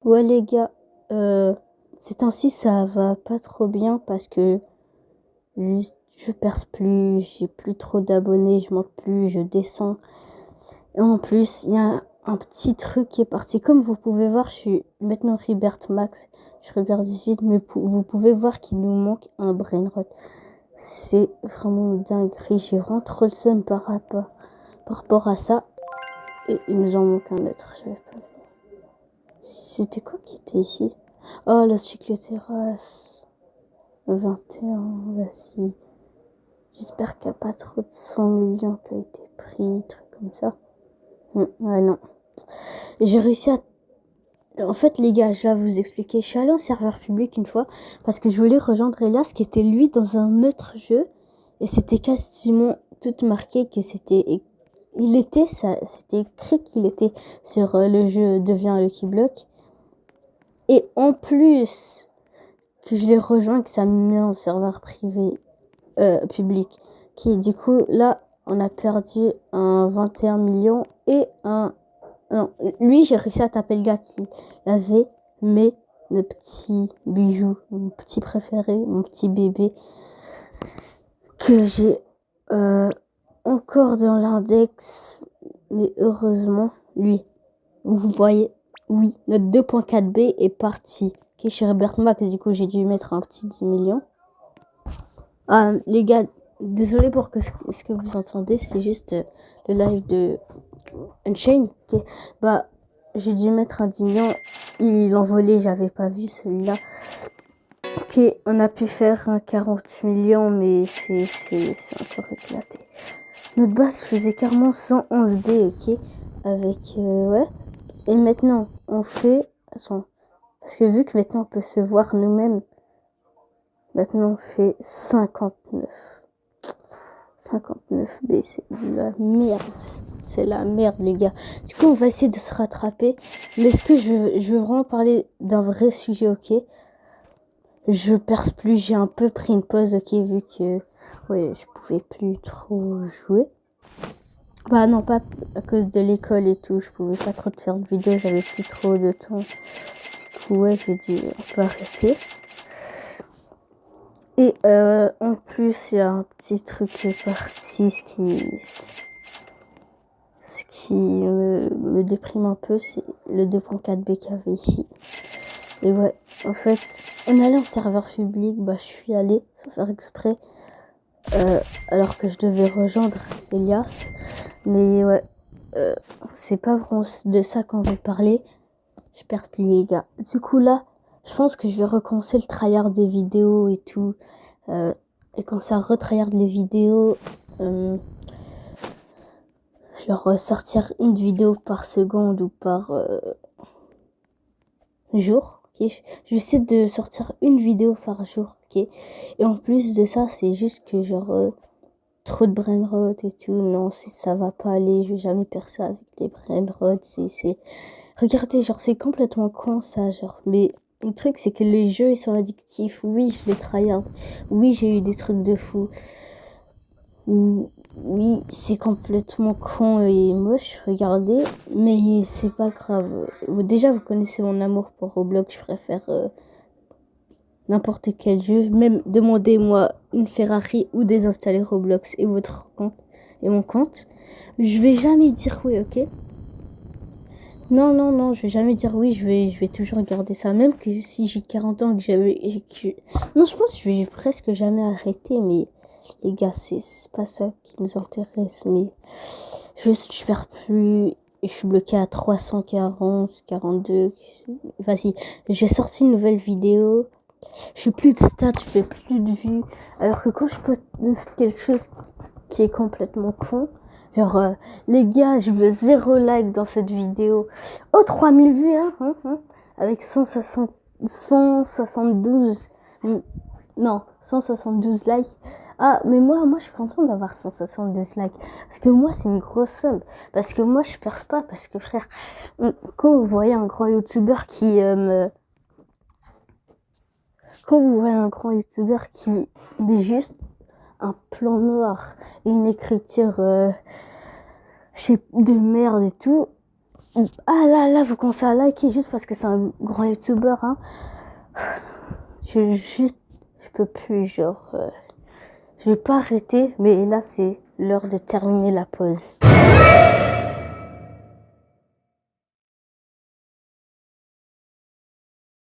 Ouais les gars, ces temps-ci ça va pas trop bien parce que juste je perce plus, j'ai plus trop d'abonnés, je monte plus, je descends. Et en plus, il y a un petit truc qui est parti. Comme vous pouvez voir, je suis maintenant Ribert Max, je suis Ribert 18, mais vous pouvez voir qu'il nous manque un brainrot. C'est vraiment une dinguerie, j'ai vraiment trop le seum par rapport à ça. Et il nous en manque un autre, j'avais pas vu. C'était quoi qui était ici? Oh, la cycloterrasse. 21, vas-y. J'espère qu'il n'y a pas trop de 100 millions qui a été pris, truc comme ça. Ouais, non. Et j'ai réussi à... En fait, les gars, je vais vous expliquer. Je suis allée en serveur public une fois parce que je voulais rejoindre Elias qui était lui dans un autre jeu. Et c'était quasiment tout marqué que c'était... C'était écrit qu'il était sur le jeu Devient Lucky Block. Et en plus que je l'ai rejoint, que ça me met en serveur privé public. Qui du coup, là, on a perdu un 21 millions et un... Non, lui, j'ai réussi à taper le gars qui avait mes petits bijoux, mon petit préféré, mon petit bébé, que j'ai encore dans l'index. Mais heureusement, lui, vous voyez, oui, notre 2.4B est parti. Ok, chez Robert Max, du coup, j'ai dû mettre un petit 10 millions. Les gars, désolé pour ce que vous entendez, c'est juste le live de Unchained. Okay. Bah, j'ai dû mettre un 10 millions. Il envolait, j'avais pas vu celui-là. Ok, on a pu faire un 40 millions, mais c'est encore éclaté. Notre base faisait carrément 111 B, ok. Avec, ouais. Et maintenant, on fait... Attends, parce que vu que maintenant on peut se voir nous-mêmes, maintenant on fait 59. 59B, c'est de la merde. C'est la merde, les gars. Du coup, on va essayer de se rattraper. Mais est-ce que je veux vraiment parler d'un vrai sujet, ok? Je perce plus, j'ai un peu pris une pause, ok, vu que ouais, je pouvais plus trop jouer. Bah non, pas à cause de l'école et tout, je pouvais pas trop te faire de vidéos, j'avais plus trop de temps. Du coup, ouais, j'ai dû un peu arrêter. Et en plus, il y a un petit truc qui est parti, ce qui me déprime un peu, c'est le 2.4B qu'il y avait ici. Et ouais, en fait, on allait en serveur public, bah je suis allée sans faire exprès, alors que je devais rejoindre Elias. Mais ouais, c'est pas vraiment de ça qu'on veut parler. Je perds plus les gars. Du coup là, je pense que je vais recommencer le tryhard des vidéos et tout. Et quand ça retryhard les vidéos, je vais ressortir une vidéo par seconde ou par jour. Okay. Je vais essayer de sortir une vidéo par jour. Okay. Et en plus de ça, c'est juste que genre trop de brainrot et tout. Non, ça va pas aller. Je vais jamais percer avec des brainrot. Regardez, genre c'est complètement con ça. Genre, mais le truc c'est que les jeux ils sont addictifs. Oui, je les tryhard. Oui, j'ai eu des trucs de fou. Oui, c'est complètement con et moche, regardez, mais c'est pas grave. Déjà, vous connaissez mon amour pour Roblox, je préfère n'importe quel jeu. Même demandez-moi une Ferrari ou désinstaller Roblox et votre compte et mon compte. Je vais jamais dire oui, ok? Non, non, non, je vais jamais dire oui, je vais toujours garder ça. Même que si j'ai 40 ans et que Non, je pense que je vais presque jamais arrêter, mais... Les gars, c'est pas ça qui nous intéresse, mais je perds plus et je suis bloqué à 340, 42. Vas-y, j'ai sorti une nouvelle vidéo. Je fais plus de stats, je fais plus de vues. Alors que quand je poste quelque chose qui est complètement con, genre, les gars, je veux 0 like dans cette vidéo. Oh, 3000 vues, avec 172, non, 172 likes. Ah, mais moi, je suis contente d'avoir 172 likes. Parce que moi, c'est une grosse somme. Parce que moi, je perce pas. Parce que, frère, quand vous voyez un grand youtubeur qui Quand vous voyez un grand youtubeur qui met juste un plan noir et une écriture de merde et tout, Ah là, vous commencez à liker juste parce que c'est un grand youtubeur, hein. Je peux plus, genre, je vais pas arrêter, mais là, c'est l'heure de terminer la pause.